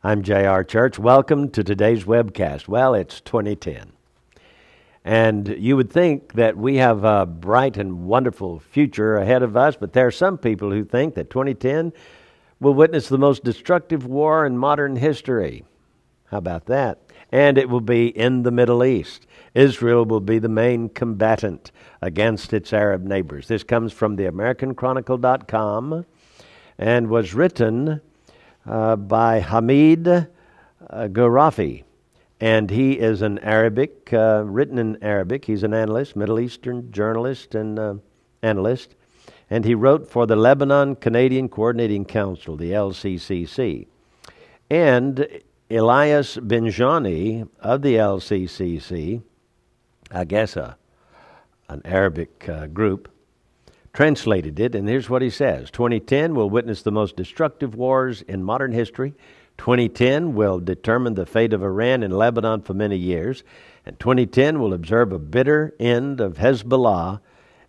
I'm J.R. Church. Welcome to today's webcast. Well, it's 2010. And you would think that we have a bright and wonderful future ahead of us, but there are some people who think that 2010 will witness the most destructive war in modern history. How about that? And it will be in the Middle East. Israel will be the main combatant against its Arab neighbors. This comes from the AmericanChronicle.com and was written by Hamid Gharafi. And he is an Arabic, written in Arabic. He's an analyst, Middle Eastern journalist and analyst. And he wrote for the Lebanon Canadian Coordinating Council, the LCCC. And Elias Benjani of the LCCC, I guess an Arabic group, translated it, and here's what he says. 2010 will witness the most destructive wars in modern history. 2010 will determine the fate of Iran and Lebanon for many years. And 2010 will observe a bitter end of Hezbollah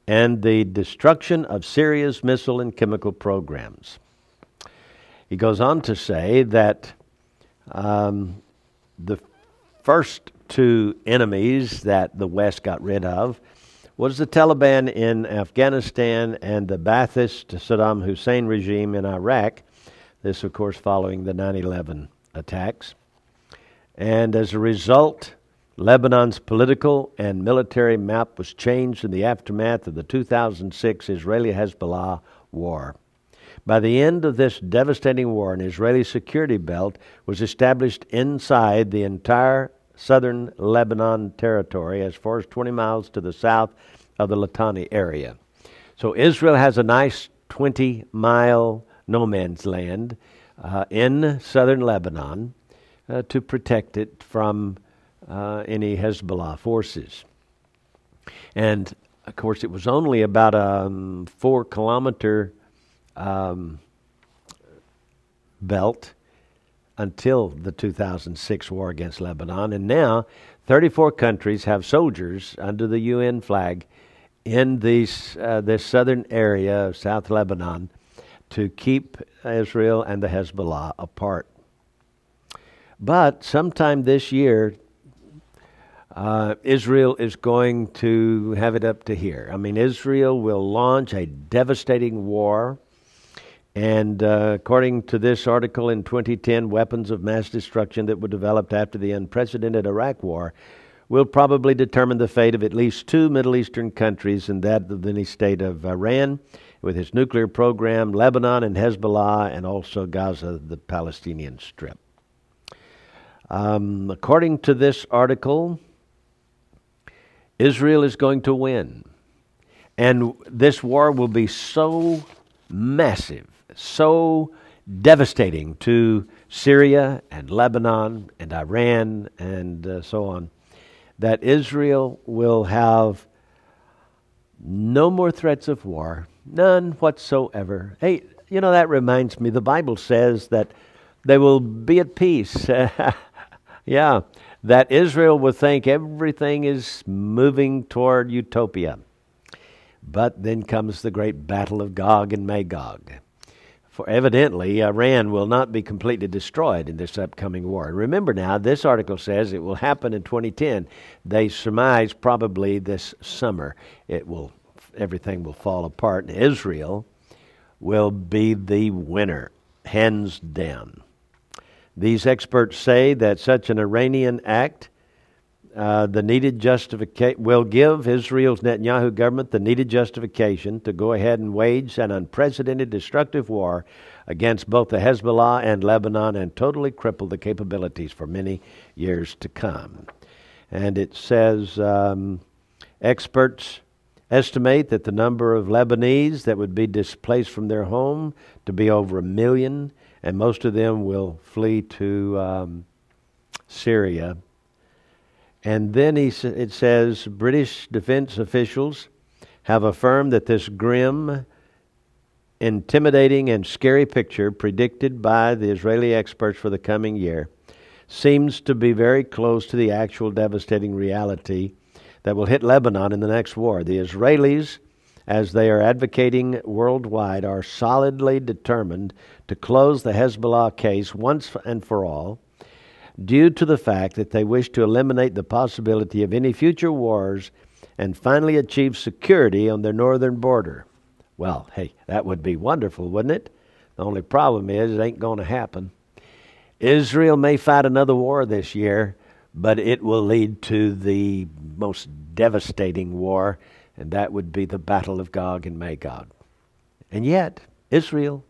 and the destruction of Syria's missile and chemical programs. He goes on to say that the first two enemies that the West got rid of was the Taliban in Afghanistan and the Ba'athist Saddam Hussein regime in Iraq. This, of course, following the 9/11 attacks. And as a result, Lebanon's political and military map was changed in the aftermath of the 2006 Israeli-Hezbollah war. By the end of this devastating war, an Israeli security belt was established inside the entire southern Lebanon territory as far as 20 miles to the south of the Litani area. So Israel has a nice 20-mile no man's land in southern Lebanon to protect it from any Hezbollah forces. And, of course, it was only about a 4-kilometer belt until the 2006 war against Lebanon. And now 34 countries have soldiers under the UN flag in this southern area of South Lebanon to keep Israel and the Hezbollah apart. But sometime this year, Israel is going to have it up to here. I mean, Israel will launch a devastating war. And according to this article in 2010, weapons of mass destruction that were developed after the unprecedented Iraq War will probably determine the fate of at least 2 Middle Eastern countries, and that of the state of Iran with its nuclear program, Lebanon and Hezbollah, and also Gaza, the Palestinian Strip. According to this article, Israel is going to win. And this war will be so massive, so devastating to Syria and Lebanon and Iran and so on, that Israel will have no more threats of war, none whatsoever. Hey, you know, that reminds me, the Bible says that they will be at peace. Yeah, that Israel will think everything is moving toward utopia. But then comes the great battle of Gog and Magog. For evidently, Iran will not be completely destroyed in this upcoming war. And remember now, this article says it will happen in 2010. They surmise probably this summer everything will fall apart, and Israel will be the winner, hands down. These experts say that such an Iranian act the needed justification will give Israel's Netanyahu government the needed justification to go ahead and wage an unprecedented destructive war against both the Hezbollah and Lebanon and totally cripple the capabilities for many years to come. And it says experts estimate that the number of Lebanese that would be displaced from their home to be over 1 million, and most of them will flee to Syria. And then it says British defense officials have affirmed that this grim, intimidating, and scary picture predicted by the Israeli experts for the coming year seems to be very close to the actual devastating reality that will hit Lebanon in the next war. The Israelis, as they are advocating worldwide, are solidly determined to close the Hezbollah case once and for all, due to the fact that they wish to eliminate the possibility of any future wars and finally achieve security on their northern border. Well, hey, that would be wonderful, wouldn't it? The only problem is it ain't going to happen. Israel may fight another war this year, but it will lead to the most devastating war, and that would be the battle of Gog and Magog. And yet, Israel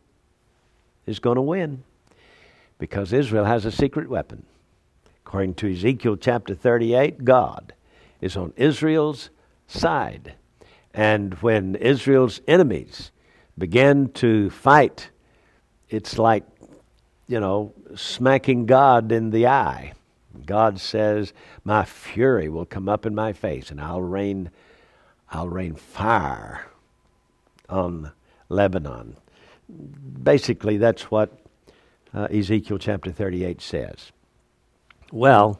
is going to win because Israel has a secret weapon. According to Ezekiel chapter 38, God is on Israel's side. And when Israel's enemies begin to fight, it's like, smacking God in the eye. God says, my fury will come up in my face, and I'll rain fire on Lebanon. Basically, that's what Ezekiel chapter 38 says. Well,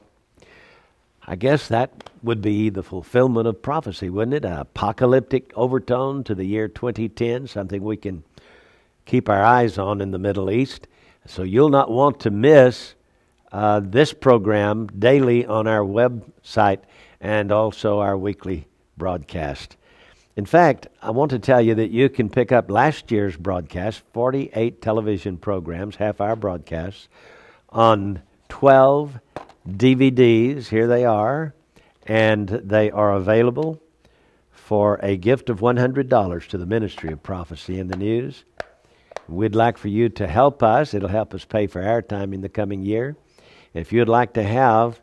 I guess that would be the fulfillment of prophecy, wouldn't it? An apocalyptic overtone to the year 2010, something we can keep our eyes on in the Middle East. So you'll not want to miss this program daily on our website and also our weekly broadcast. In fact, I want to tell you that you can pick up last year's broadcast, 48 television programs, half-hour broadcasts, on 12 DVDs. Here they are, and they are available for a gift of $100 to the Ministry of Prophecy in the News. We'd like for you to help us. It'll help us pay for our time in the coming year. If you'd like to have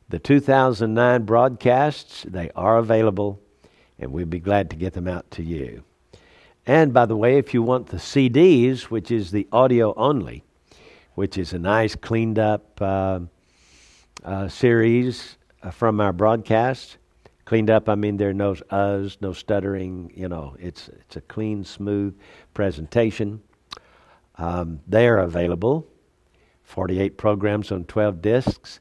the 2009 broadcasts, they are available, and we'd be glad to get them out to you. And by the way, if you want the CDs, which is the audio only, which is a nice cleaned up series from our broadcasts. Cleaned up, I mean there are no uhs, no stuttering, it's a clean, smooth presentation. They are available, 48 programs on 12 discs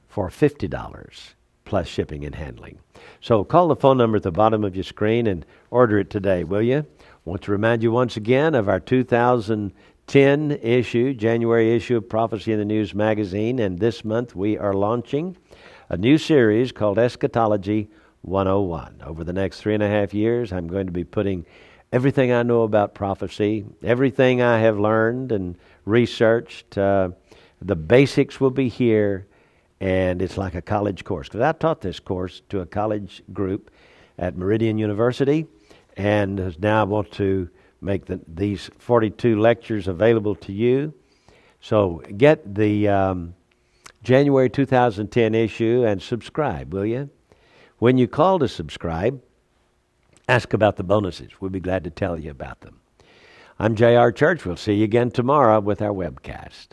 for $50 plus shipping and handling. So call the phone number at the bottom of your screen and order it today, will you? I want to remind you once again of our 2010 issue, January issue of Prophecy in the News magazine, and this month we are launching a new series called Eschatology 101. Over the next 3.5 years, I'm going to be putting everything I know about prophecy, everything I have learned and researched. The basics will be here, and it's like a college course. Because I taught this course to a college group at Meridian University, and now I want to make these 42 lectures available to you. So get the January 2010 issue and subscribe, will you? When you call to subscribe, ask about the bonuses. We'll be glad to tell you about them. I'm J.R. Church. We'll see you again tomorrow with our webcast.